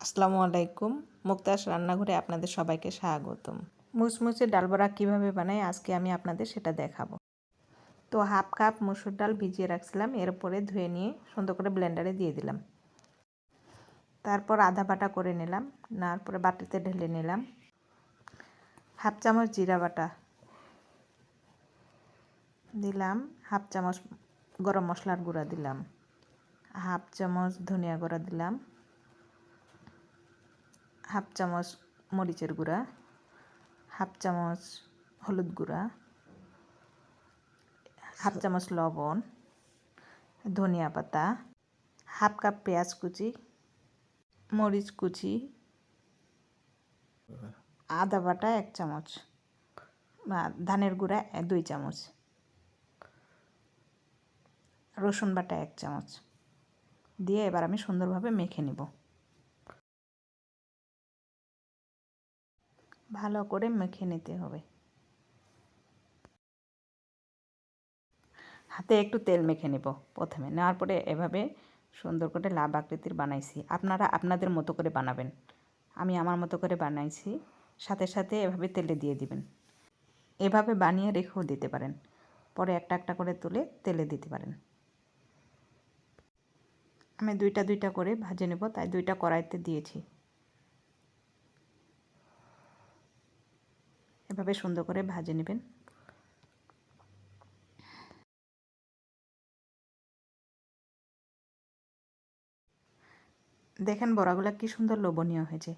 আসসালামু আলাইকুম। মুক্তাস রান্নাঘরে আপনাদের সবাইকে স্বাগতম। মুচমুচে ডাল বড়া কীভাবে বানাই আজকে আমি আপনাদের সেটা দেখাবো। তো হাফ কাপ মসুর ডাল ভিজিয়ে রাখছিলাম, এর উপরে ধুয়ে নিয়ে সুন্দর করে ব্লেন্ডারে দিয়ে দিলাম। তারপর আধা বাটা করে নিলাম, নেওয়ার পরে বাটিতে ঢেলে নিলাম। হাফ চামচ জিরা বাটা দিলাম, হাফ চামচ গরম মশলার গুঁড়া দিলাম, হাফ চামচ ধনিয়া গুঁড়া দিলাম, হাফ চামচ মরিচের গুঁড়া, হাফ চামচ হলুদ গুঁড়া, হাফ চামচ লবণ, ধনিয়া পাতা, হাফ কাপ পেঁয়াজ কুচি, মরিচ কুচি, আদা বাটা 1 চামচ, ধানের গুঁড়া 2 চামচ, রসুন বাটা 1 চামচ দিয়ে এবার আমি সুন্দরভাবে মেখে নেব। ভালো করে মেখে নিতে হবে। হাতে একটু তেল মেখে নেব প্রথমে, নেওয়ার পরে এভাবে সুন্দর করে লাভ আকৃতির বানাইছি। আপনারা আপনাদের মতো করে বানাবেন, আমি আমার মতো করে বানাইছি। সাথে সাথে এভাবে তেলে দিয়ে দিবেন। এভাবে বানিয়ে রেখেও দিতে পারেন, পরে একটা একটা করে তুলে তেলে দিতে পারেন। আমি দুইটা দুইটা করে ভাজে নেব, তাই দুইটা কড়াইতে দিয়েছি। এভাবে সুন্দর করে ভাজে নেবেন। দেখেন বড়াগুলো কি সুন্দর লোভনীয় হয়েছে।